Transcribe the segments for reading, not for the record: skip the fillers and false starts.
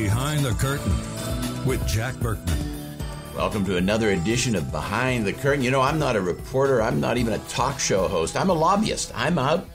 Behind the Curtain with Jack Burkman. Welcome to another edition of Behind the Curtain. You know, I'm not a reporter. I'm not even a talk show host. I'm a lobbyist. I'm out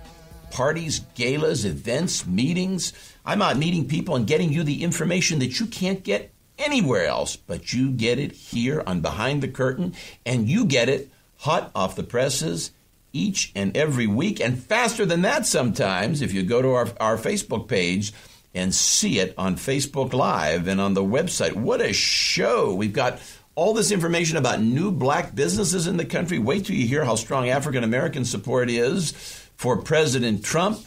parties, galas, events, meetings. I'm out meeting people and getting you the information that you can't get anywhere else, but you get it here on Behind the Curtain, and you get it hot off the presses each and every week, and faster than that sometimes if you go to our Facebook page and see it on Facebook Live and on the website. What a show. We've got all this information about new black businesses in the country. Wait till you hear how strong African-American support is for President Trump.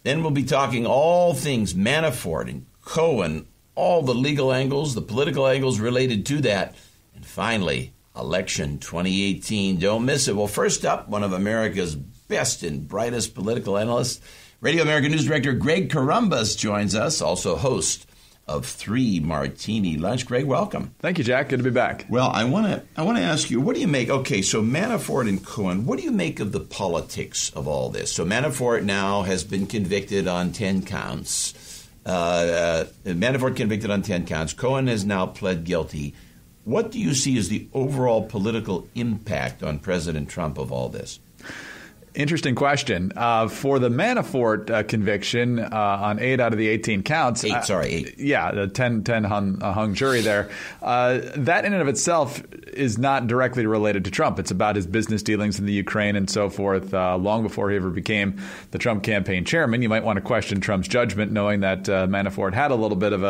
Then we'll be talking all things Manafort and Cohen, all the legal angles, the political angles related to that. And finally, election 2018. Don't miss it. Well, first up, one of America's best and brightest political analysts, Radio America News Director Greg Corombos joins us, also host of 3 Martini Lunch. Greg, welcome. Thank you, Jack. Good to be back. Well, I want to ask you, what do you make? Okay, so Manafort and Cohen, what do you make of the politics of all this? So Manafort now has been convicted on 10 counts. Manafort convicted on 10 counts. Cohen has now pled guilty. What do you see as the overall political impact on President Trump of all this? Interesting question. For the Manafort conviction on 8 out of the 18 counts. 8. Yeah, the 10 hung jury there. That in and of itself is not directly related to Trump. It's about his business dealings in the Ukraine and so forth long before he ever became the Trump campaign chairman. You might want to question Trump's judgment knowing that Manafort had a little bit of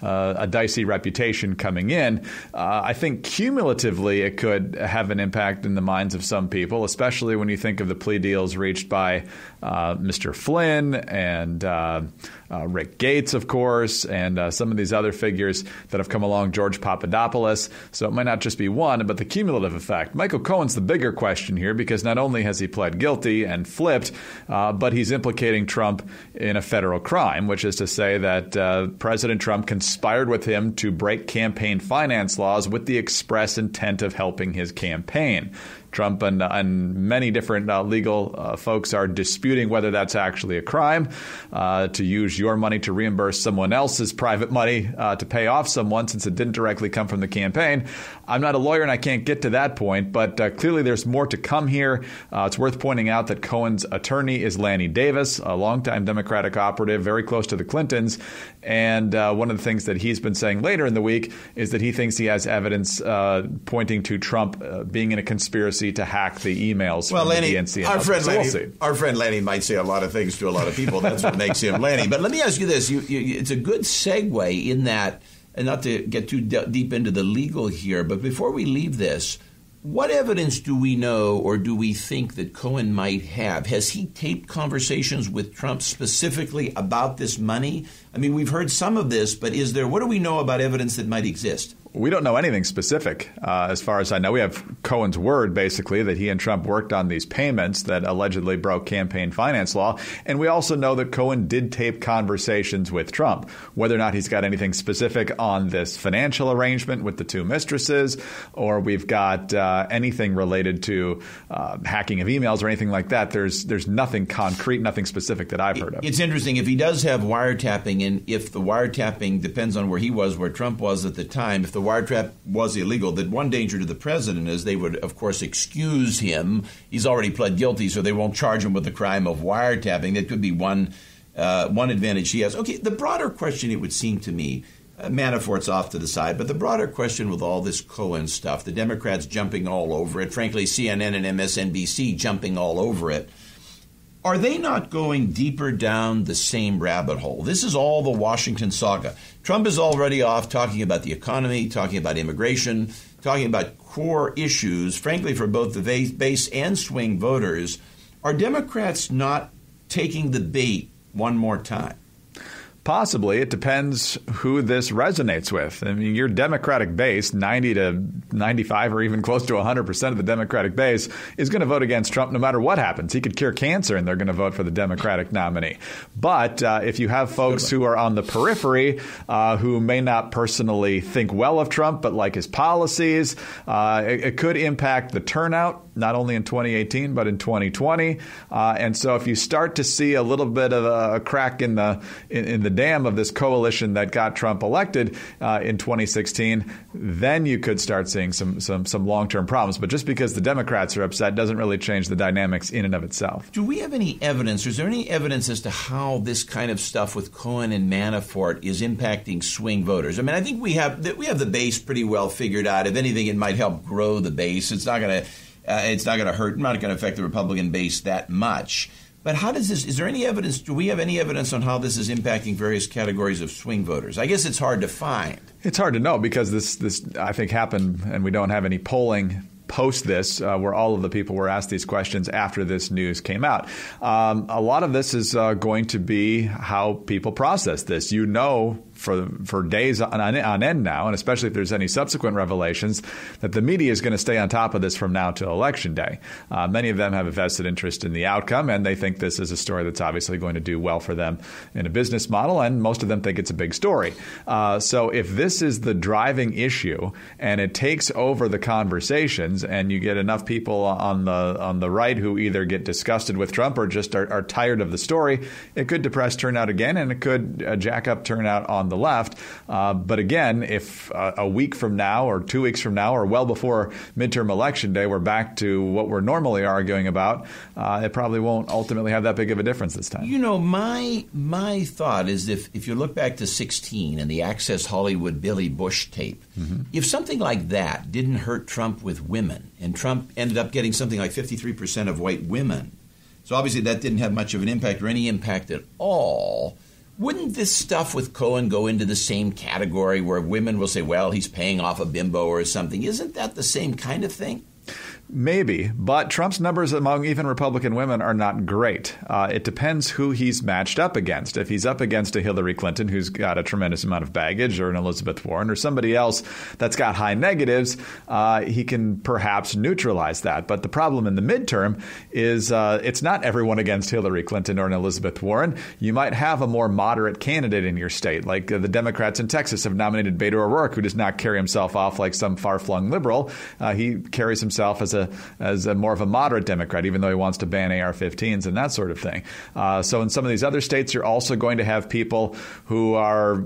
a dicey reputation coming in. I think cumulatively it could have an impact in the minds of some people, especially when you think of the plea deals reached by Mr. Flynn and Rick Gates, of course, and some of these other figures that have come along, George Papadopoulos. So it might not just be one, but the cumulative effect. Michael Cohen's the bigger question here because not only has he pled guilty and flipped, but he's implicating Trump in a federal crime, which is to say that President Trump conspired with him to break campaign finance laws with the express intent of helping his campaign. Trump and many different legal folks are disputing whether that's actually a crime, to use your money to reimburse someone else's private money to pay off someone since it didn't directly come from the campaign. I'm not a lawyer and I can't get to that point, but clearly there's more to come here. It's worth pointing out that Cohen's attorney is Lanny Davis, a longtime Democratic operative, very close to the Clintons. And one of the things that he's been saying later in the week is that he thinks he has evidence pointing to Trump being in a conspiracy to hack the emails from Lanny, the DNC. Our friend Lanny might say a lot of things to a lot of people. That's what makes him Lanny. But let me ask you this. It's a good segue in that, and not to get too deep into the legal here, but before we leave this, what evidence do we know or do we think that Cohen might have? Has he taped conversations with Trump specifically about this money? I mean, we've heard some of this, but what do we know about evidence that might exist? We don't know anything specific. As far as I know, we have Cohen's word, basically, that he and Trump worked on these payments that allegedly broke campaign finance law. And we also know that Cohen did tape conversations with Trump. Whether or not he's got anything specific on this financial arrangement with the two mistresses, or we've got anything related to hacking of emails or anything like that, there's nothing concrete, nothing specific that I've heard of. It's interesting. If he does have wiretapping, and if the wiretapping depends on where he was, where Trump was at the time, if the wiretap was illegal, that one danger to the president is they would, of course, excuse him. He's already pled guilty, so they won't charge him with the crime of wiretapping. That could be one advantage he has. Okay, the broader question, it would seem to me, Manafort's off to the side, but the broader question with all this Cohen stuff, the Democrats jumping all over it, frankly, CNN and MSNBC jumping all over it, are they not going deeper down the same rabbit hole? This is all the Washington saga. Trump is already off talking about the economy, talking about immigration, talking about core issues, frankly, for both the base and swing voters. Are Democrats not taking the bait one more time? Possibly. It depends who this resonates with. I mean, your Democratic base, 90 to 95 or even close to 100% of the Democratic base is going to vote against Trump no matter what happens. He could cure cancer and they're going to vote for the Democratic nominee. But if you have folks who are on the periphery who may not personally think well of Trump but like his policies, it could impact the turnout, not only in 2018 but in 2020. And so if you start to see a little bit of a crack in the the dam of this coalition that got Trump elected in 2016, then you could start seeing some long-term problems. But just because the Democrats are upset doesn't really change the dynamics in and of itself. Do we have any evidence, or is there any evidence as to how this kind of stuff with Cohen and Manafort is impacting swing voters? I mean, I think we have the base pretty well figured out. If anything, it might help grow the base. It's not going to hurt, not going to affect the Republican base that much. But how does this? Is there any evidence? Do we have any evidence on how this is impacting various categories of swing voters? I guess it's hard to find. It's hard to know because this I think happened, and we don't have any polling post this where all of the people were asked these questions after this news came out. A lot of this is going to be how people process this. You know, for days on end now, and especially if there's any subsequent revelations, that the media is going to stay on top of this from now till Election Day. Many of them have a vested interest in the outcome, and they think this is a story that's obviously going to do well for them in a business model, and most of them think it's a big story. So if this is the driving issue and it takes over the conversations, and you get enough people on the right who either get disgusted with Trump or just are tired of the story, it could depress turnout again, and it could jack up turnout on the left. But again, if a week from now or 2 weeks from now or well before midterm election day, we're back to what we're normally arguing about, it probably won't ultimately have that big of a difference this time. You know, my thought is if you look back to 2016 and the Access Hollywood Billy Bush tape, if something like that didn't hurt Trump with women, and Trump ended up getting something like 53% of white women, so obviously that didn't have much of an impact or any impact at all, wouldn't this stuff with Cohen go into the same category where women will say, well, he's paying off a bimbo or something? Isn't that the same kind of thing? Maybe, but Trump's numbers among even Republican women are not great. It depends who he's matched up against. If he's up against a Hillary Clinton who's got a tremendous amount of baggage, or an Elizabeth Warren, or somebody else that's got high negatives, he can perhaps neutralize that. But the problem in the midterm is it's not everyone against Hillary Clinton or an Elizabeth Warren. You might have a more moderate candidate in your state, like the Democrats in Texas have nominated Beto O'Rourke, who does not carry himself off like some far-flung liberal. He carries himself as a more of a moderate Democrat, even though he wants to ban AR-15s and that sort of thing. So in some of these other states, you're also going to have people who are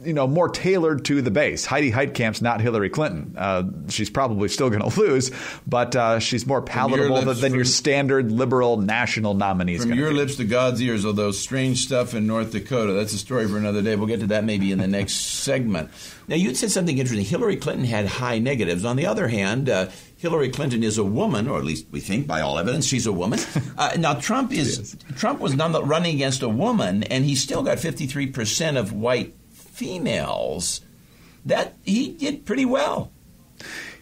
more tailored to the base. Heidi Heitkamp's not Hillary Clinton. She's probably still going to lose, but she's more palatable than your standard liberal national nominees. From your lips to God's ears, although strange stuff in North Dakota. That's a story for another day. We'll get to that maybe in the next segment. Now, you said something interesting. Hillary Clinton had high negatives. On the other hand, Hillary Clinton is a woman, or at least we think by all evidence she's a woman. Now, Trump was not running against a woman, and he still got 53% of white females. That he did pretty well.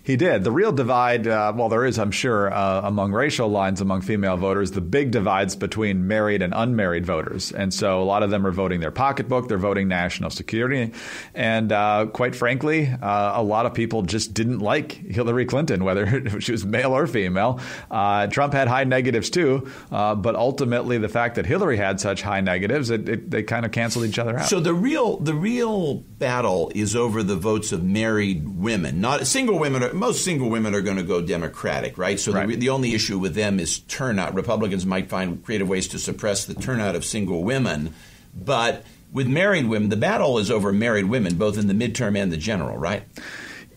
He did. The real divide, there is, I'm sure, among racial lines among female voters, the big divides between married and unmarried voters. And so a lot of them are voting their pocketbook. They're voting national security. And quite frankly, a lot of people just didn't like Hillary Clinton, whether she was male or female. Trump had high negatives, too. But ultimately, the fact that Hillary had such high negatives, they kind of canceled each other out. So the real battle is over the votes of married women, not single women. Most single women are going to go Democratic, right? So right. The only issue with them is turnout. Republicans might find creative ways to suppress the turnout of single women. But with married women, the battle is over married women, both in the midterm and the general, right?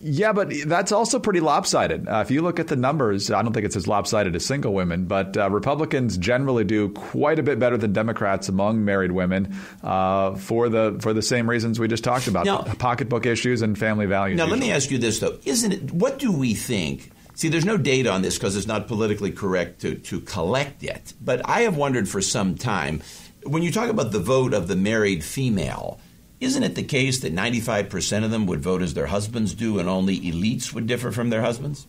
Yeah, but that's also pretty lopsided. If you look at the numbers, I don't think it's as lopsided as single women, but Republicans generally do quite a bit better than Democrats among married women for the same reasons we just talked about, now, pocketbook issues and family values. Now, let me ask you this, though. What do we think? See, there's no data on this because it's not politically correct to collect it. But I have wondered for some time, when you talk about the vote of the married female, isn't it the case that 95% of them would vote as their husbands do and only elites would differ from their husbands?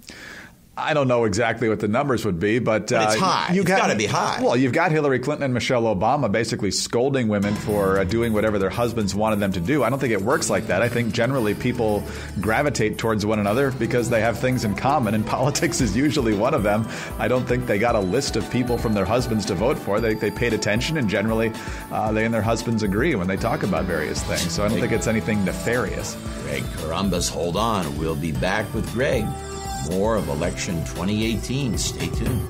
I don't know exactly what the numbers would be, but it's high. It's got to be high. Well, you've got Hillary Clinton and Michelle Obama basically scolding women for doing whatever their husbands wanted them to do. I don't think it works like that. I think generally people gravitate towards one another because they have things in common, and politics is usually one of them. I don't think they got a list of people from their husbands to vote for. They paid attention, and generally they and their husbands agree when they talk about various things. So I don't think it's anything nefarious. Greg Corombos, hold on. We'll be back with Greg. More of Election 2018. Stay tuned.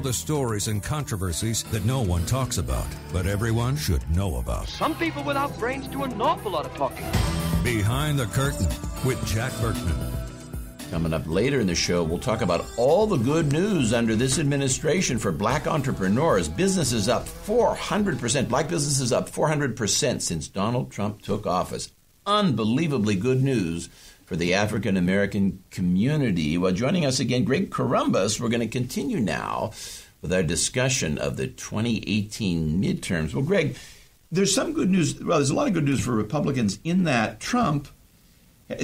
the stories and controversies that no one talks about, but everyone should know about. Some people without brains do an awful lot of talking. Behind the Curtain with Jack Berkman. Coming up later in the show, we'll talk about all the good news under this administration for black entrepreneurs. Businesses up 400%. Black businesses up 400% since Donald Trump took office. Unbelievably good news for the African American community. Well, joining us again, Greg Corombos. We're going to continue now with our discussion of the 2018 midterms. Well, Greg, there's some good news. Well, there's a lot of good news for Republicans in that Trump,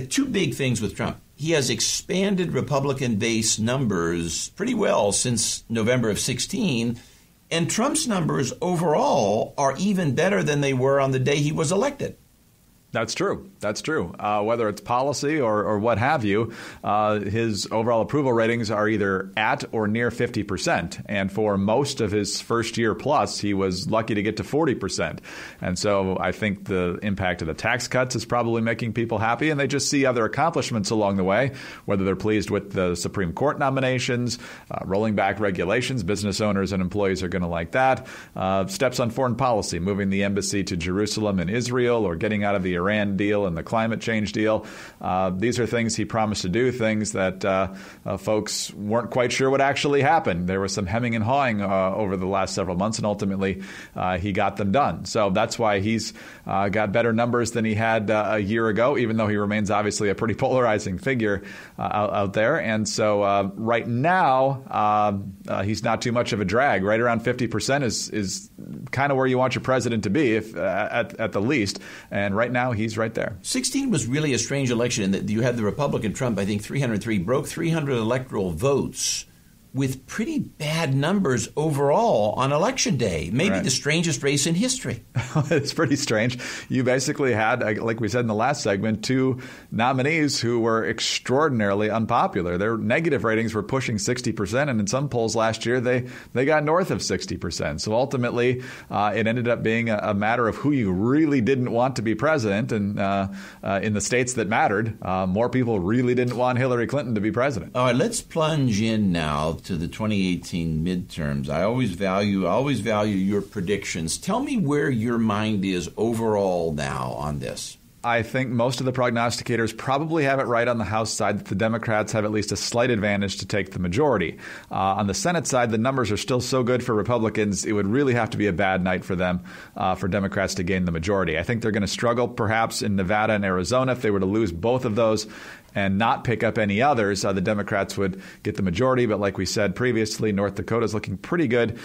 two big things with Trump. He has expanded Republican base numbers pretty well since November of 16, and Trump's numbers overall are even better than they were on the day he was elected. That's true. That's true. Whether it's policy or what have you, his overall approval ratings are either at or near 50%. And for most of his first year plus, he was lucky to get to 40%. And so I think the impact of the tax cuts is probably making people happy. And they just see other accomplishments along the way, whether they're pleased with the Supreme Court nominations, rolling back regulations. Business owners and employees are going to like that. Steps on foreign policy, moving the embassy to Jerusalem and Israel, or getting out of the Iran deal and the climate change deal. These are things he promised to do, things that folks weren't quite sure would actually happen. There was some hemming and hawing over the last several months, and ultimately he got them done. So that's why he's got better numbers than he had a year ago, even though he remains obviously a pretty polarizing figure out there. And so right now, he's not too much of a drag. Right around 50% is kind of where you want your president to be, if at the least. And right now, he's right there. 16 was really a strange election in that you had the Republican Trump, I think 303, broke 300 electoral votes with pretty bad numbers overall on Election Day. Maybe Right. the strangest race in history. It's pretty strange. You basically had, like we said in the last segment, two nominees who were extraordinarily unpopular. Their negative ratings were pushing 60%, and in some polls last year, they got north of 60%. So ultimately, it ended up being a matter of who you really didn't want to be president. And in the states that mattered, more people really didn't want Hillary Clinton to be president. All right, let's plunge in now to the 2018 midterms. I always value your predictions. Tell me where your mind is overall now on this. I think most of the prognosticators probably have it right on the House side that the Democrats have at least a slight advantage to take the majority. On the Senate side, the numbers are still so good for Republicans, it would really have to be a bad night for them, for Democrats to gain the majority. I think they're going to struggle perhaps in Nevada and Arizona. If they were to lose both of those and not pick up any others, the Democrats would get the majority. But like we said previously, North Dakota is looking pretty good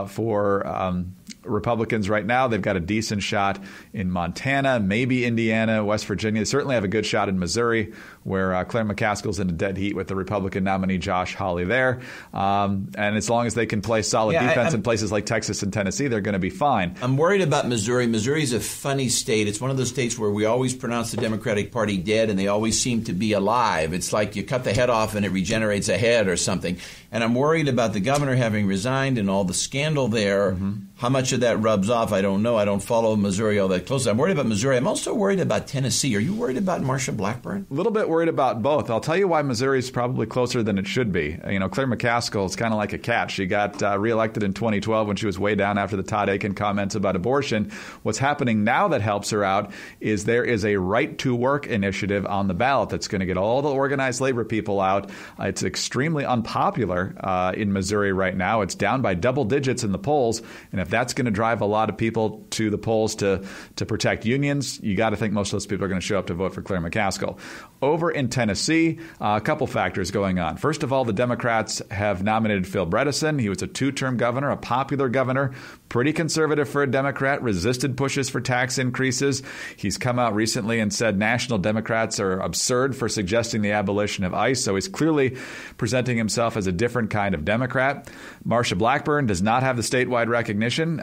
for Republicans right now. They've got a decent shot in Montana, maybe Indiana, West Virginia. They certainly have a good shot in Missouri, where Claire McCaskill's in a dead heat with the Republican nominee Josh Hawley there. And as long as they can play solid defense in places like Texas and Tennessee, they're going to be fine. I'm worried about Missouri. Missouri's a funny state. It's one of those states where we always pronounce the Democratic Party dead, and they always seem to be alive. It's like you cut the head off and it regenerates a head or something. And I'm worried about the governor having resigned and all the scandal there. Mm-hmm. How much of that rubs off, I don't know. I don't follow Missouri all that closely. I'm worried about Missouri. I'm also worried about Tennessee. Are you worried about Marsha Blackburn? A little bit worried about both. I'll tell you why Missouri is probably closer than it should be. You know, Claire McCaskill is kind of like a cat. She got reelected in 2012 when she was way down after the Todd Aiken comments about abortion. What's happening now that helps her out is there is a right to work initiative on the ballot that's going to get all the organized labor people out. It's extremely unpopular in Missouri right now. It's down by double digits in the polls. And if that's going to drive a lot of people to the polls to protect unions, you got to think most of those people are going to show up to vote for Claire McCaskill. Over in Tennessee, a couple factors going on. First of all, the Democrats have nominated Phil Bredesen. He was a two-term governor, a popular governor, pretty conservative for a Democrat, resisted pushes for tax increases. He's come out recently and said national Democrats are absurd for suggesting the abolition of ICE. So he's clearly presenting himself as a different kind of Democrat. Marsha Blackburn does not have the statewide recognition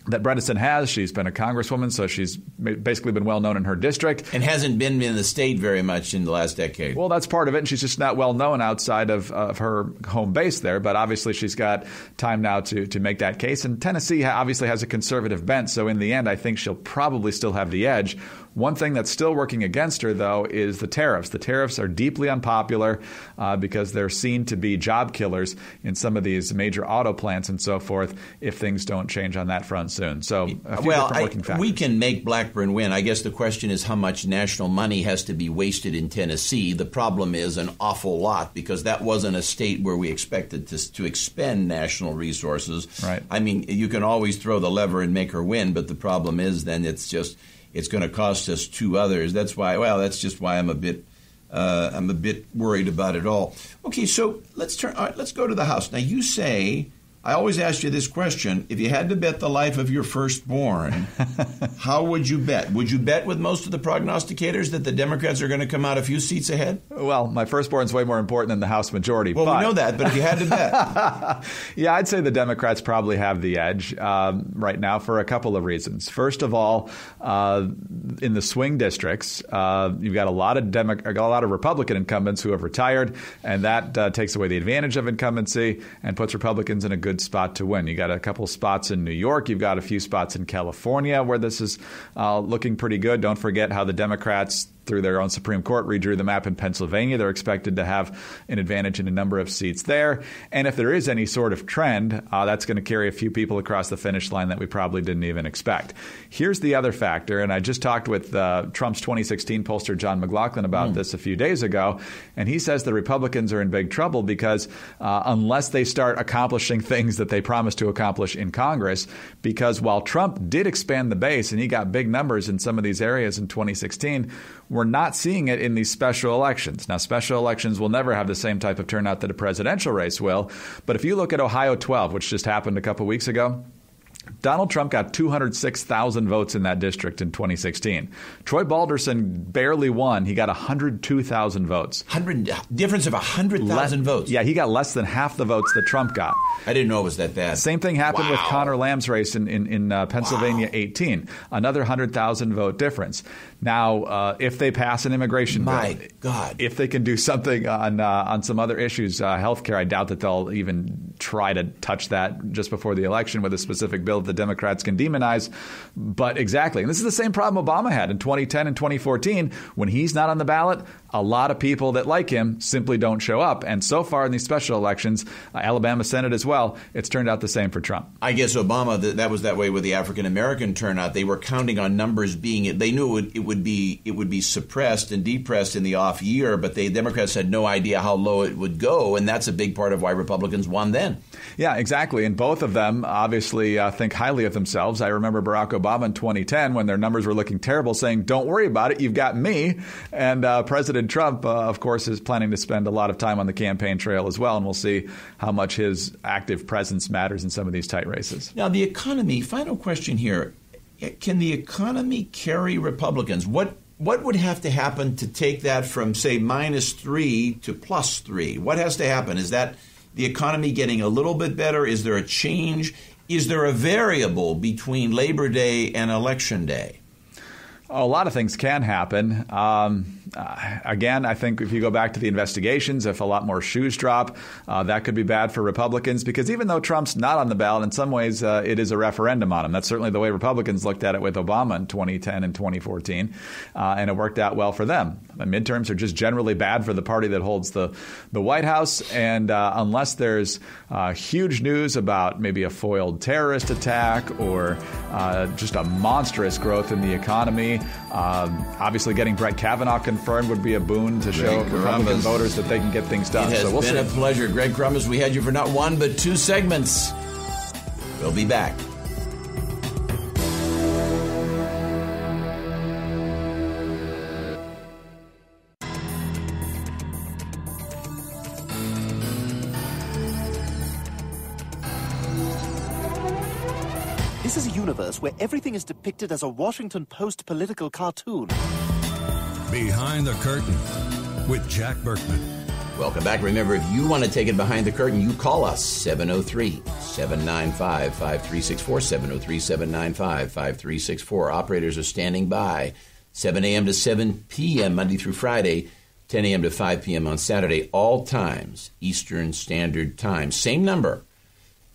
that Bredesen has. She's been a congresswoman, so she's basically been well known in her district. And hasn't been in the state very much in the last decade. Well, that's part of it, and she's just not well known outside of her home base there. But obviously she's got time now to make that case. And Tennessee obviously has a conservative bent, so in the end I think she'll probably still have the edge. One thing that's still working against her, though, is the tariffs. The tariffs are deeply unpopular because they're seen to be job killers in some of these major auto plants and so forth if things don't change on that front soon. So a few different working factors. We can make Blackburn win. I guess the question is how much national money has to be wasted in Tennessee. The problem is an awful lot because that wasn't a state where we expected to expend national resources. Right. I mean, you can always throw the lever and make her win, but the problem is then it's going to cost us two others. That's just why I'm a bit worried about it all. Okay, so let's go to the House. Now you say, I always ask you this question, if you had to bet the life of your firstborn, how would you bet? Would you bet with most of the prognosticators that the Democrats are going to come out a few seats ahead? Well, my firstborn's way more important than the House majority. Well, we know that, but if you had to bet. Yeah, I'd say the Democrats probably have the edge right now for a couple of reasons. First of all, in the swing districts, you've got a lot of Republican incumbents who have retired, and that takes away the advantage of incumbency and puts Republicans in a good spot to win. You got a couple spots in New York. You've got a few spots in California where this is looking pretty good. Don't forget how the Democrats, through their own Supreme Court, redrew the map in Pennsylvania. They're expected to have an advantage in a number of seats there. And if there is any sort of trend, that's going to carry a few people across the finish line that we probably didn't even expect. Here's the other factor, and I just talked with Trump's 2016 pollster John McLaughlin about this a few days ago, and he says the Republicans are in big trouble because unless they start accomplishing things that they promised to accomplish in Congress, because while Trump did expand the base and he got big numbers in some of these areas in 2016, we're not seeing it in these special elections. Now, special elections will never have the same type of turnout that a presidential race will. But if you look at Ohio 12, which just happened a couple weeks ago, Donald Trump got 206,000 votes in that district in 2016. Troy Balderson barely won. He got 102,000 votes. Difference of 100,000 votes. Yeah, he got less than half the votes that Trump got. I didn't know it was that bad. Same thing happened with Connor Lamb's race in Pennsylvania 18. Another 100,000 vote difference. Now, if they pass an immigration bill, God, if they can do something on some other issues, healthcare, I doubt that they'll even try to touch that just before the election with a specific bill that the Democrats can demonize. But exactly. And this is the same problem Obama had in 2010 and 2014. When he's not on the ballot, a lot of people that like him simply don't show up. And so far in these special elections, Alabama Senate as well, it's turned out the same for Trump. I guess Obama, that was that way with the African-American turnout. They were counting on numbers being, they knew it would be suppressed and depressed in the off year, but the Democrats had no idea how low it would go. And that's a big part of why Republicans won then. Yeah, exactly. And both of them obviously think highly of themselves. I remember Barack Obama in 2010 when their numbers were looking terrible saying, don't worry about it, you've got me. And President Trump, of course, is planning to spend a lot of time on the campaign trail as well. And we'll see how much his active presence matters in some of these tight races. Now, the economy, final question here. Can the economy carry Republicans? What would have to happen to take that from, say, -3 to +3? What has to happen? Is that the economy getting a little bit better? Is there a change? Is there a variable between Labor Day and Election Day? A lot of things can happen. Again, I think if you go back to the investigations, if a lot more shoes drop, that could be bad for Republicans because even though Trump's not on the ballot, in some ways it is a referendum on him. That's certainly the way Republicans looked at it with Obama in 2010 and 2014, and it worked out well for them. The midterms are just generally bad for the party that holds the White House, and unless there's huge news about maybe a foiled terrorist attack or just a monstrous growth in the economy, obviously getting Brett Kavanaugh confirmed would be a boon to show Republican voters that they can get things done. It has been a pleasure. Greg Corombos, we had you for not one but two segments. We'll be back. This is a universe where everything is depicted as a Washington Post political cartoon. Behind the Curtain with Jack Berkman. Welcome back. Remember, if you want to take it behind the curtain, you call us 703-795-5364, 703-795-5364. Operators are standing by 7 a.m. to 7 p.m. Monday through Friday, 10 a.m. to 5 p.m. on Saturday, all times, Eastern Standard Time. Same number.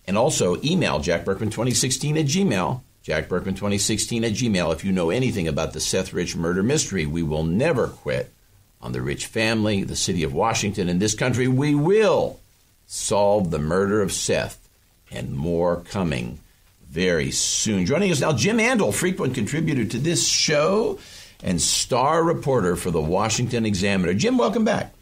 And also email jackberkman2016 at jackberkman2016 @gmail. If you know anything about the Seth Rich murder mystery, we will never quit on the Rich family, the city of Washington, and this country. We will solve the murder of Seth, and more coming very soon. Joining us now, Jim Antle, frequent contributor to this show and star reporter for the Washington Examiner. Jim, welcome back.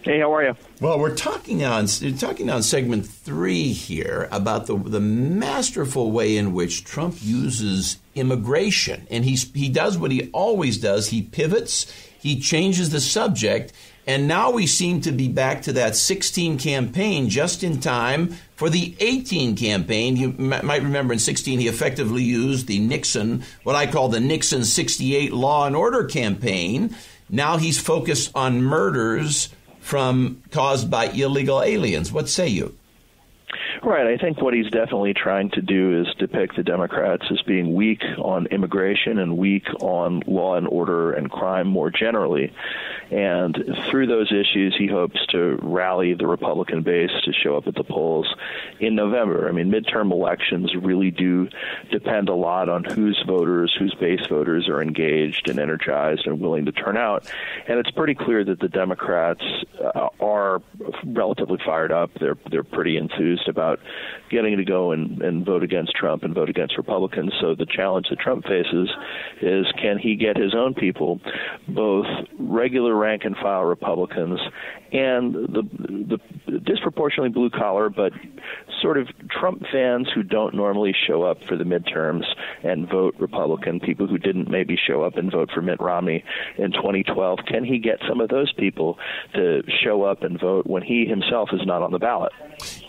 Hey, how are you? Well, we're talking on segment 3 here about the masterful way in which Trump uses immigration. And he does what he always does. He pivots, he changes the subject, and now we seem to be back to that 16 campaign just in time for the 18 campaign. You might remember in 16 he effectively used the Nixon, what I call the Nixon 68 law and order campaign. Now he's focused on murders caused by illegal aliens. What say you? Right. I think what he's definitely trying to do is depict the Democrats as being weak on immigration and weak on law and order and crime more generally. And through those issues, he hopes to rally the Republican base to show up at the polls in November. I mean, midterm elections really do depend a lot on whose base voters are engaged and energized and willing to turn out. And it's pretty clear that the Democrats are relatively fired up. They're pretty enthused about getting to go and vote against Trump and vote against Republicans. So the challenge that Trump faces is, can he get his own people, both regular rank-and-file Republicans and the disproportionately blue-collar but sort of Trump fans who don't normally show up for the midterms and vote Republican, people who didn't maybe show up and vote for Mitt Romney in 2012. Can he get some of those people to show up and vote when he himself is not on the ballot?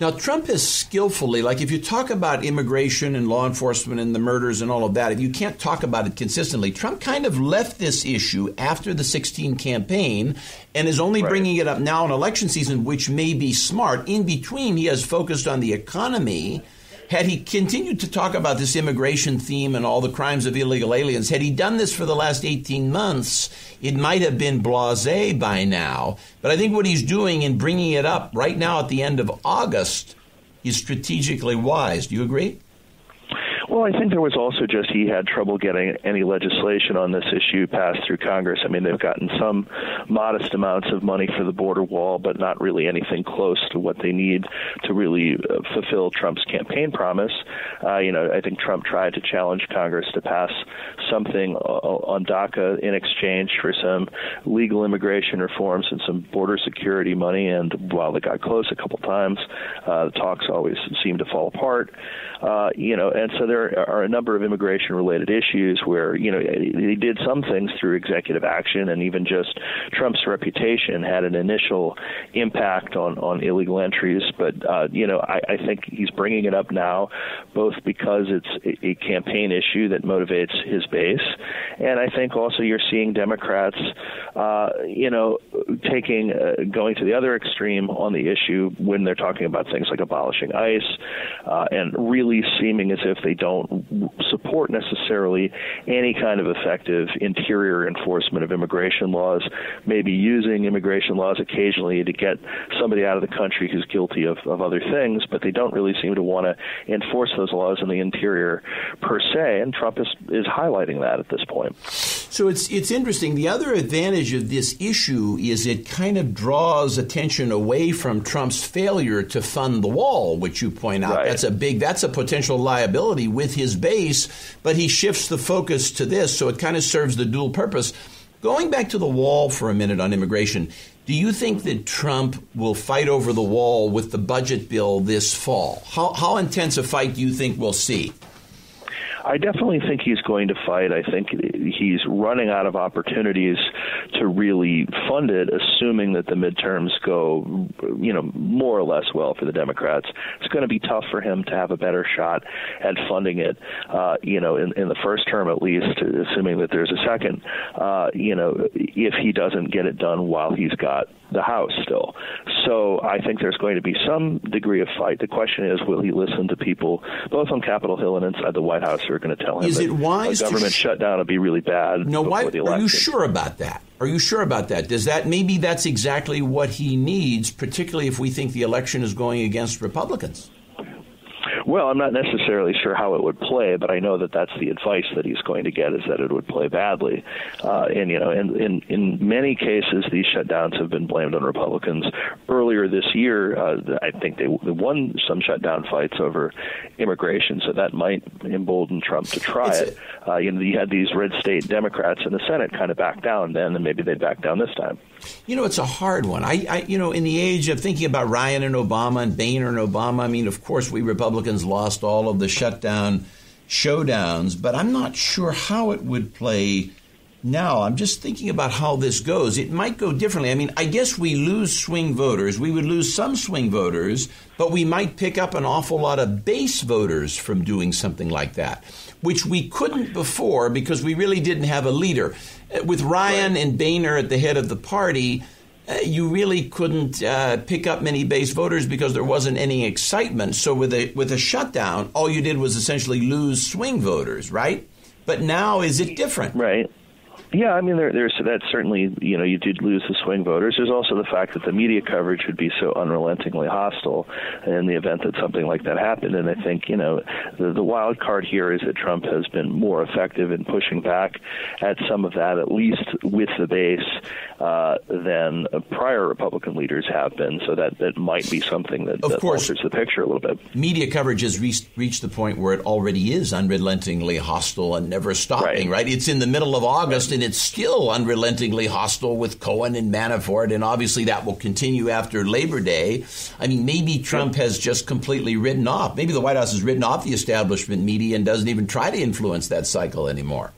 Now, Trump has skillfully, like if you talk about immigration and law enforcement and the murders and all of that, if you can't talk about it consistently, Trump kind of left this issue after the 16 campaign and is only bringing it up now in election season, which may be smart. In between, he has focused on the economy. Had he continued to talk about this immigration theme and all the crimes of illegal aliens, had he done this for the last 18 months, it might have been blasé by now. But I think what he's doing in bringing it up right now at the end of August is strategically wise. Do you agree? Well, I think there was also just he had trouble getting any legislation on this issue passed through Congress. I mean, they've gotten some modest amounts of money for the border wall, but not really anything close to what they need to really fulfill Trump's campaign promise. I think Trump tried to challenge Congress to pass something on DACA in exchange for some legal immigration reforms and some border security money. And while they got close a couple times, the talks always seemed to fall apart. And so there are a number of immigration-related issues where, he did some things through executive action, and even just Trump's reputation had an initial impact on illegal entries. But, I think he's bringing it up now, both because it's a campaign issue that motivates his base, and I think also you're seeing Democrats, going to the other extreme on the issue when they're talking about things like abolishing ICE, and really seeming as if they don't support necessarily any kind of effective interior enforcement of immigration laws, maybe using immigration laws occasionally to get somebody out of the country who's guilty of other things, but they don't really seem to want to enforce those laws in the interior per se, and Trump is highlighting that at this point. So it's interesting. The other advantage of this issue is it kind of draws attention away from Trump's failure to fund the wall, which you point out. Right. That's a potential liability with his base, but he shifts the focus to this, so it kind of serves the dual purpose. Going back to the wall for a minute on immigration, do you think that Trump will fight over the wall with the budget bill this fall? How intense a fight do you think we'll see? I definitely think he's going to fight. I think he's running out of opportunities to really fund it, assuming that the midterms go, more or less well for the Democrats. It's going to be tough for him to have a better shot at funding it, in the first term at least, assuming that there's a second, if he doesn't get it done while he's got the House still. So I think there's going to be some degree of fight. The question is, will he listen to people both on Capitol Hill and inside the White House who are going to tell him is it wise a government shutdown will be really bad? No, why? The election. Are you sure about that? Are you sure about that? Maybe that's exactly what he needs, particularly if we think the election is going against Republicans? Well, I'm not necessarily sure how it would play, but I know that that's the advice that he's going to get, is that it would play badly. And in many cases, these shutdowns have been blamed on Republicans. Earlier this year, I think they won some shutdown fights over immigration, so that might embolden Trump to try it. You had these red state Democrats in the Senate kind of back down then, and maybe they'd back down this time. It's a hard one. In the age of thinking about Ryan and Obama and Boehner and Obama, I mean, of course, we Republicans lost all of the shutdown showdowns, but I'm not sure how it would play now. I'm just thinking about how this goes. It might go differently. I mean, I guess we lose swing voters. We would lose some swing voters, but we might pick up an awful lot of base voters from doing something like that, which we couldn't before because we really didn't have a leader. With Ryan and Boehner at the head of the party, you really couldn't pick up many base voters because there wasn't any excitement. So with a shutdown, all you did was essentially lose swing voters, right? But now, is it different? Right. Yeah, I mean, there's that certainly, you did lose the swing voters. There's also the fact that the media coverage would be so unrelentingly hostile in the event that something like that happened. And I think, the wild card here is that Trump has been more effective in pushing back at some of that, at least with the base, than prior Republican leaders have been. So that might be something that alters the picture a little bit. Media coverage has reached the point where it already is unrelentingly hostile and never stopping, right? It's in the middle of August, and it's still unrelentingly hostile with Cohen and Manafort, and obviously that will continue after Labor Day. I mean, maybe Trump has just completely written off. Maybe the White House has written off the establishment media and doesn't even try to influence that cycle anymore.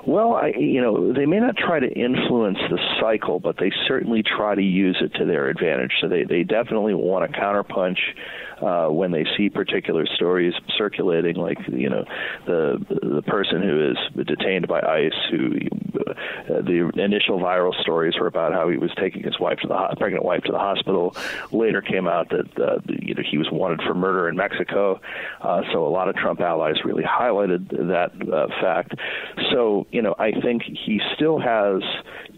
Well, they may not try to influence the cycle, but they certainly try to use it to their advantage. So they definitely want to counterpunch when they see particular stories circulating, like the person who is detained by ICE, who the initial viral stories were about how he was taking his pregnant wife to the hospital. Later came out that he was wanted for murder in Mexico. So a lot of Trump allies really highlighted that fact. So I think he still has,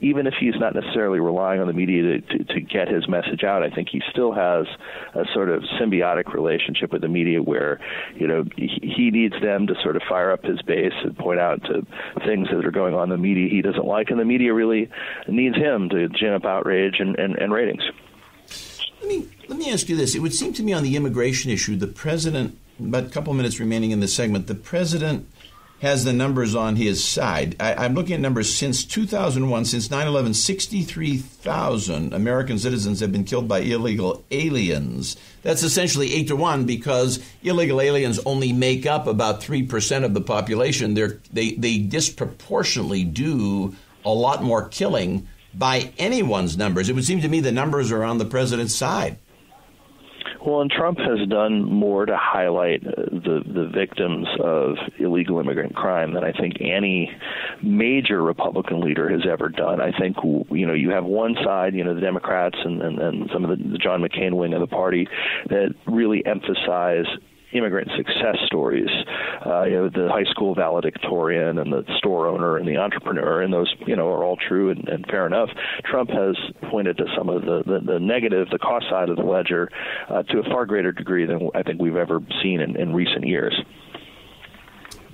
even if he's not necessarily relying on the media to get his message out, I think he still has a sort of symbiotic relationship with the media where, he needs them to sort of fire up his base and point out to things that are going on in the media he doesn't like, and the media really needs him to gin up outrage and ratings. Let me ask you this. It would seem to me on the immigration issue, the president, about a couple minutes remaining in this segment, the president has the numbers on his side. I'm looking at numbers since 2001, since 9/11, 63,000 American citizens have been killed by illegal aliens. That's essentially 8-1 because illegal aliens only make up about 3% of the population. They disproportionately do a lot more killing by anyone's numbers. It would seem to me the numbers are on the president's side. Well, and Trump has done more to highlight the victims of illegal immigrant crime than I think any major Republican leader has ever done. I think, you have one side, the Democrats and some of the John McCain wing of the party that really emphasize immigrant success stories, the high school valedictorian and the store owner and the entrepreneur, and those, are all true and fair enough. Trump has pointed to some of the negative, the cost side of the ledger, to a far greater degree than I think we've ever seen in recent years.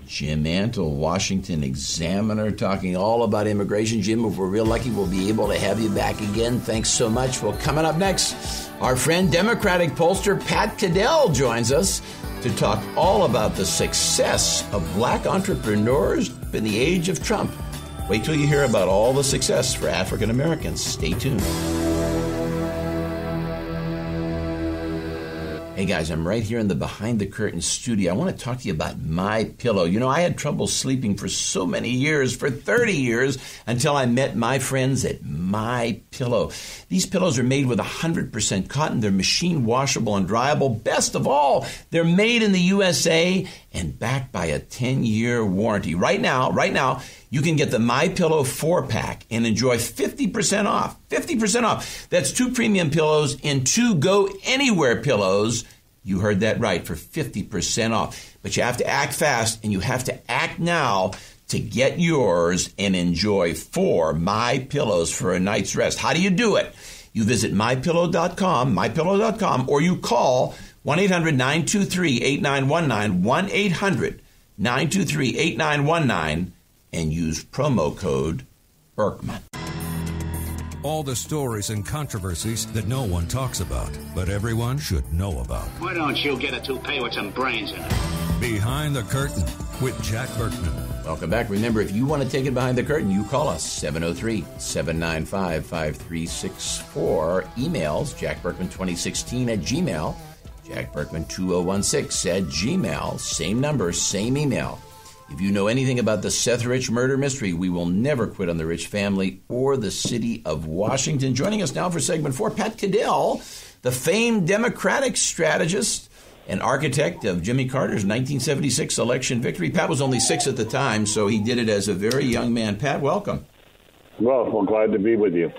Jim Antle, Washington Examiner, talking all about immigration. Jim, if we're real lucky, we'll be able to have you back again. Thanks so much. Well, coming up next, our friend Democratic pollster Pat Caddell joins us to talk all about the success of black entrepreneurs in the age of Trump. Wait till you hear about all the success for African Americans. Stay tuned. Hey guys, I'm right here in the Behind the Curtain studio. I want to talk to you about MyPillow. I had trouble sleeping for so many years, for 30 years, until I met my friends at MyPillow. These pillows are made with 100% cotton. They're machine washable and dryable. Best of all, they're made in the USA and backed by a 10-year warranty. Right now, you can get the MyPillow 4-pack and enjoy 50% off. 50% off. That's 2 premium pillows and 2 Go Anywhere pillows. You heard that right, for 50% off. But you have to act fast, and you have to act now to get yours and enjoy 4 MyPillows for a night's rest. How do you do it? You visit MyPillow.com, or you call 1-800-923-8919, 1-800-923-8919, and use promo code Berkman. All the stories and controversies that no one talks about, but everyone should know about. Why don't you get a toupee with some brains in it? Behind the Curtain with Jack Berkman. Welcome back. Remember, if you want to take it behind the curtain, you call us, 703-795-5364. Emails, jackberkman2016 at Gmail, jackberkman2016 at Gmail. Same number, same email. If you know anything about the Seth Rich murder mystery, we will never quit on the Rich family or the city of Washington. Joining us now for segment 4, Pat Caddell, the famed Democratic strategist and architect of Jimmy Carter's 1976 election victory. Pat was only 6 at the time, so he did it as a very young man. Pat, welcome. Well, we're glad to be with you.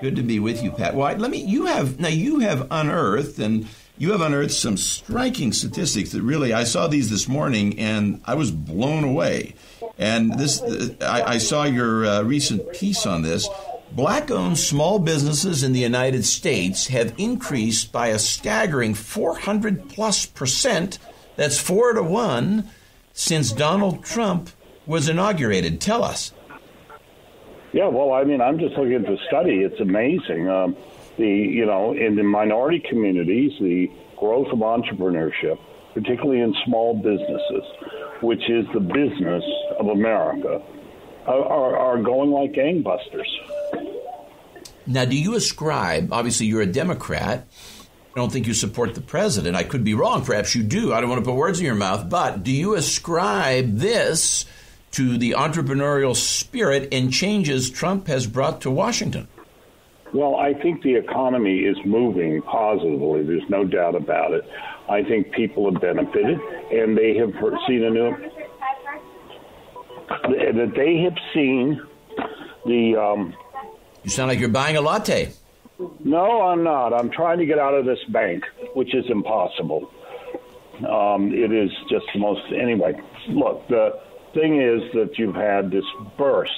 Good to be with you, Pat. Well, you have unearthed some striking statistics that really, I saw these this morning and I was blown away. And I saw your recent piece on this. Black-owned small businesses in the United States have increased by a staggering 400+%. That's 4 to 1 since Donald Trump was inaugurated. Tell us. Yeah, well, I mean, I'm just looking at the study. It's amazing. In the minority communities, the growth of entrepreneurship, particularly in small businesses, which is the business of America, are going like gangbusters. Now, do you ascribe, obviously you're a Democrat, I don't think you support the president. I could be wrong. Perhaps you do. I don't want to put words in your mouth. But do you ascribe this to the entrepreneurial spirit and changes Trump has brought to Washington? Well, I think the economy is moving positively. There's no doubt about it. I think people have benefited, and they have seen the... You sound like you're buying a latte. No, I'm not. I'm trying to get out of this bank, which is impossible. It is just the most... Anyway, look, the thing is that you've had this burst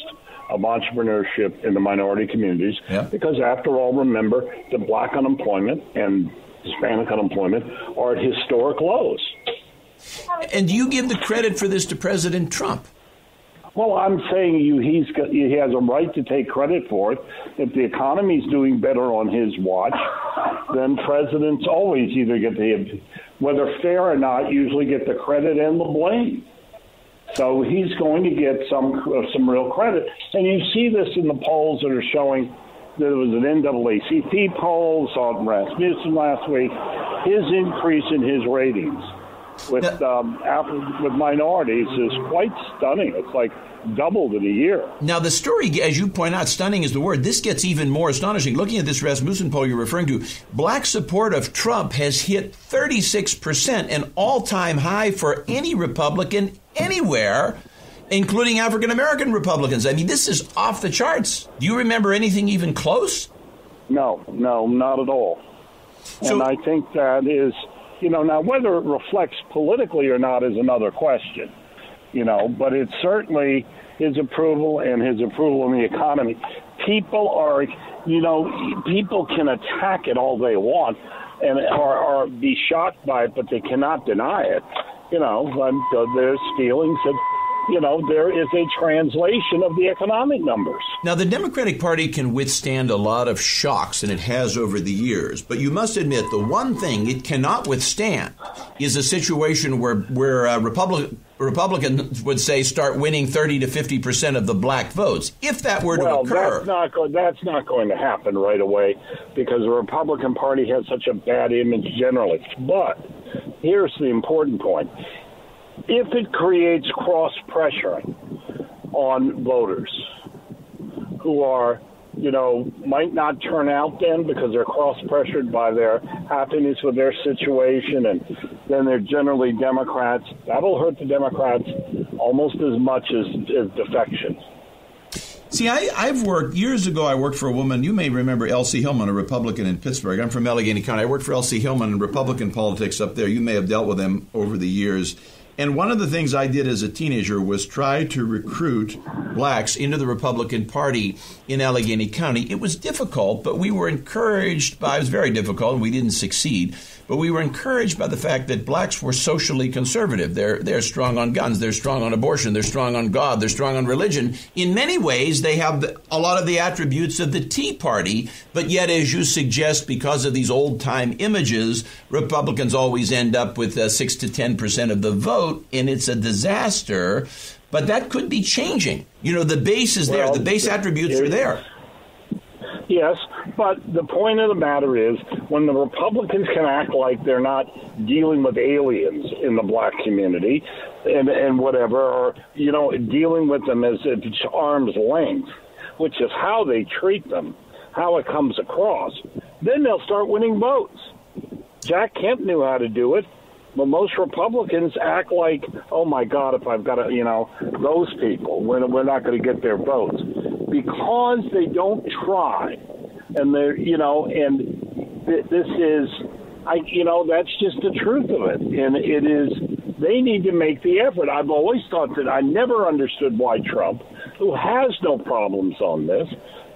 of entrepreneurship in the minority communities, because after all, remember, the black unemployment and Hispanic unemployment are at historic lows. And do you give the credit for this to President Trump? Well, I'm saying he has a right to take credit for it. If the economy's doing better on his watch, then presidents always either get whether fair or not, usually get the credit and the blame. So he's going to get some real credit. And you see this in the polls that are showing that there was an NAACP poll, saw Rasmussen last week, his increase in his ratings with minorities is quite stunning. It's like doubled in a year. Now, the story, as you point out, stunning is the word. This gets even more astonishing. Looking at this Rasmussen poll you're referring to, black support of Trump has hit 36%, an all-time high for any Republican anywhere, including African-American Republicans. I mean, this is off the charts. Do you remember anything even close? No, not at all. And I think that is... now whether it reflects politically or not is another question, but it's certainly his approval and his approval in the economy. People can attack it all they want or be shocked by it, but they cannot deny it. There's feelings that, there is a translation of the economic numbers. Now, the Democratic Party can withstand a lot of shocks, and it has over the years. But you must admit, the one thing it cannot withstand is a situation where Republicans would say start winning 30 to 50% of the black votes. If that were to occur... That's not going to happen right away because the Republican Party has such a bad image generally. But here's the important point. If it creates cross-pressuring on voters who are, might not turn out then because they're cross-pressured by their happiness with their situation, and then they're generally Democrats, that'll hurt the Democrats almost as much as defection. See, I've worked, years ago I worked for a woman, you may remember Elsie Hillman, a Republican in Pittsburgh. I'm from Allegheny County. I worked for Elsie Hillman in Republican politics up there. You may have dealt with them over the years. And one of the things I did as a teenager was try to recruit blacks into the Republican Party in Allegheny County. It was difficult, but we were encouraged by, it was very difficult, and we didn't succeed. but we were encouraged by the fact that blacks were socially conservative. They're strong on guns. They're strong on abortion. They're strong on God. They're strong on religion. In many ways, they have a lot of the attributes of the Tea Party, but yet, as you suggest, because of these old-time images, Republicans always end up with 6 to 10% of the vote, and it's a disaster. But that could be changing. The base is there. The base attributes are there. Yes, but the point of the matter is when the Republicans can act like they're not dealing with aliens in the black community and whatever, or, dealing with them as if it's arm's length, which is how they treat them, how it comes across, then they'll start winning votes. Jack Kemp knew how to do it. But most Republicans act like, oh, my God, if I've got to, those people, we're not going to get their votes. Because they don't try. And they're, and this is, that's just the truth of it. And it is, they need to make the effort. I've always thought that I never understood why Trump, who has no problems on this,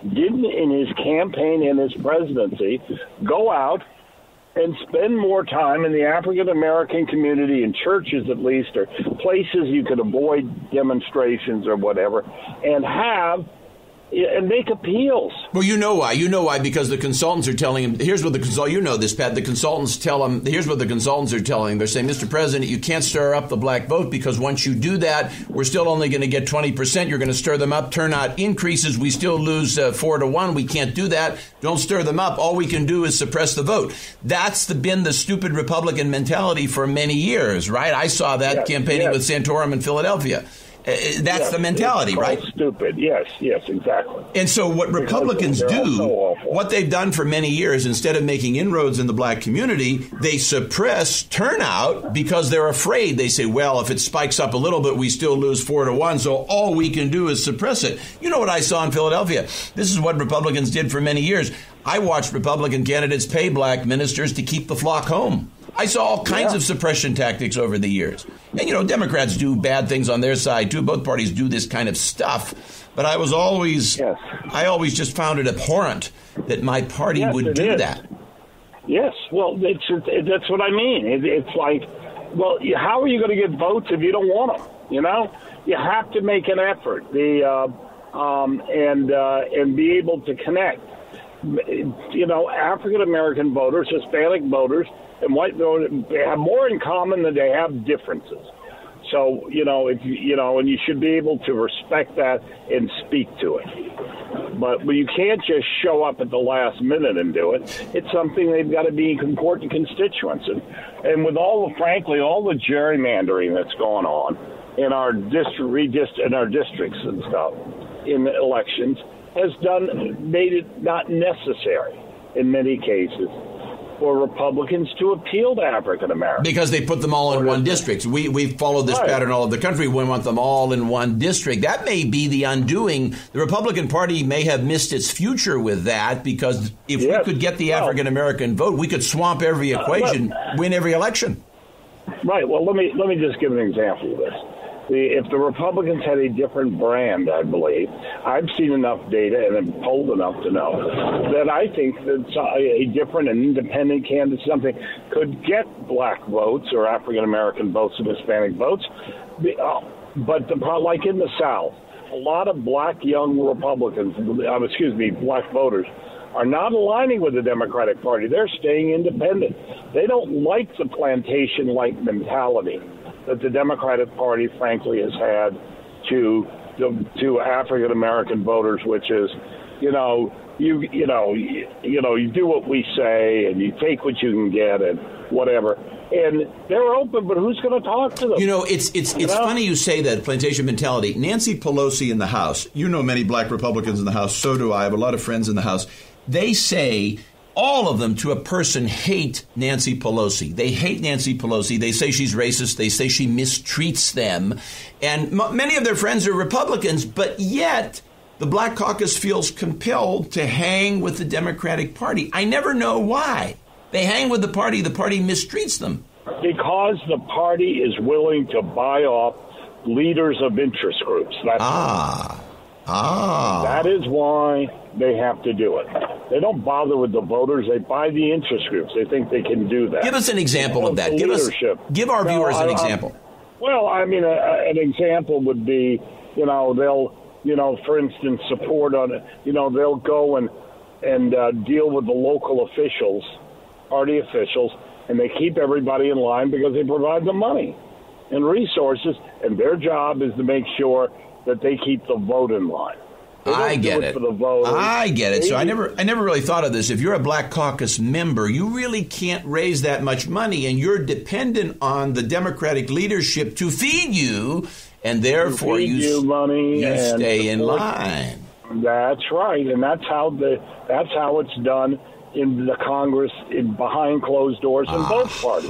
didn't in his campaign and his presidency go out and spend more time in the African-American community, in churches at least, or places you could avoid demonstrations or whatever, and make appeals. Well, you know why. Because the consultants are telling him, here's what the consultants tell him, here's what the consultants are telling him. They're saying, Mr. President, you can't stir up the black vote because once you do that, we're still only going to get 20%. You're going to stir them up. Turnout increases. We still lose 4-1. We can't do that. Don't stir them up. All we can do is suppress the vote. That's been the stupid Republican mentality for many years, right? I saw that campaigning with Santorum in Philadelphia. That's the mentality, right? Stupid. Yes, exactly. And so what Republicans do, what they've done for many years, instead of making inroads in the black community, they suppress turnout because they're afraid. They say, well, if it spikes up a little bit, we still lose 4-1. So all we can do is suppress it. You know what I saw in Philadelphia? This is what Republicans did for many years. I watched Republican candidates pay black ministers to keep the flock home. I saw all kinds of suppression tactics over the years. And, Democrats do bad things on their side, too. Both parties do this kind of stuff. But I always just found it abhorrent that my party would do that. Yes. Well, that's what I mean. It's like, well, how are you going to get votes if you don't want them? You have to make an effort and be able to connect. African-American voters, Hispanic voters, and white voters, they have more in common than they have differences. So, and you should be able to respect that and speak to it. But you can't just show up at the last minute and do it. It's something they've got to be important constituents. And with all the gerrymandering that's going on in our districts and stuff in the elections has made it not necessary in many cases for Republicans to appeal to African Americans. Because they put them all in one district. We've followed this pattern all over the country. We want them all in one district. That may be the undoing. The Republican Party may have missed its future with that, because if we could get the African American vote, we could swamp every equation, win every election. Right. Well, let me just give an example of this. If the Republicans had a different brand, I believe, I've seen enough data and am polled enough to know that I think that a different and independent candidate, something, could get black votes or African-American votes and Hispanic votes. But like in the South, a lot of black young Republicans, black voters, are not aligning with the Democratic Party. They're staying independent. They don't like the plantation-like mentality that the Democratic Party, frankly, has had to African American voters, which is, you do what we say and you take what you can get and whatever. And they're open, but who's going to talk to them? It's funny you say that, plantation mentality. Nancy Pelosi in the House, many black Republicans in the House, so do I have a lot of friends in the House. They say, all of them to a person, hate Nancy Pelosi. They hate Nancy Pelosi. They say she's racist. They say she mistreats them. And many of their friends are Republicans, but yet the Black Caucus feels compelled to hang with the Democratic Party. I never know why. They hang with the party mistreats them. Because the party is willing to buy off leaders of interest groups. That is why they have to do it. They don't bother with the voters. They buy the interest groups. They think they can do that. Give us an example of that. Give our viewers an example. Well, I mean, an example would be, they'll, for instance, support on, they'll go and deal with the local officials, party officials, and they keep everybody in line because they provide them money and resources, and their job is to make sure that they keep the vote in line. I get it. I get it. So I never really thought of this. If you're a Black Caucus member, you really can't raise that much money, and you're dependent on the Democratic leadership to feed you, and therefore you stay in line. That's right, and that's how it's done in the Congress, behind closed doors in both parties.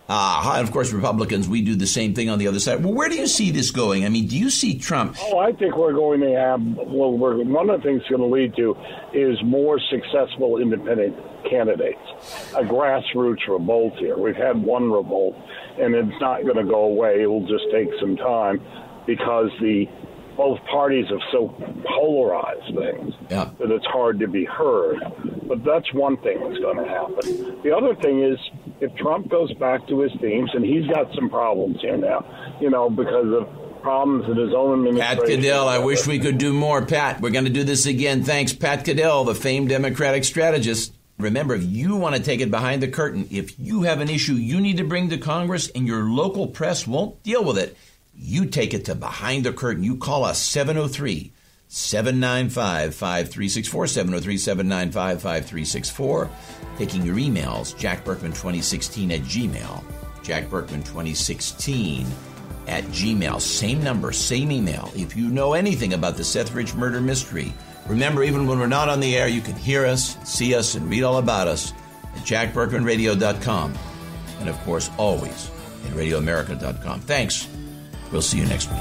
And of course, Republicans, we do the same thing on the other side. Well, where do you see this going? I mean, do you see Trump? Oh, I think we're going to have, one of the things it's going to lead to is more successful independent candidates. A grassroots revolt here. We've had one revolt, and it's not going to go away. It will just take some time because both parties have so polarized things that it's hard to be heard. But that's one thing that's going to happen. The other thing is, if Trump goes back to his themes, and he's got some problems here now, because of problems in his own administration. Pat Caddell, I wish we could do more. Pat, we're going to do this again. Thanks, Pat Caddell, the famed Democratic strategist. Remember, if you want to take it behind the curtain, if you have an issue you need to bring to Congress and your local press won't deal with it, you take it to behind the curtain. You call us 703-795-5364, 703-795-5364. Taking your emails, jackberkman2016 at Gmail, jackberkman2016 at Gmail. Same number, same email. If you know anything about the Seth Rich murder mystery, remember, even when we're not on the air, you can hear us, see us, and read all about us at jackberkmanradio.com. And, of course, always at radioamerica.com. Thanks. We'll see you next week.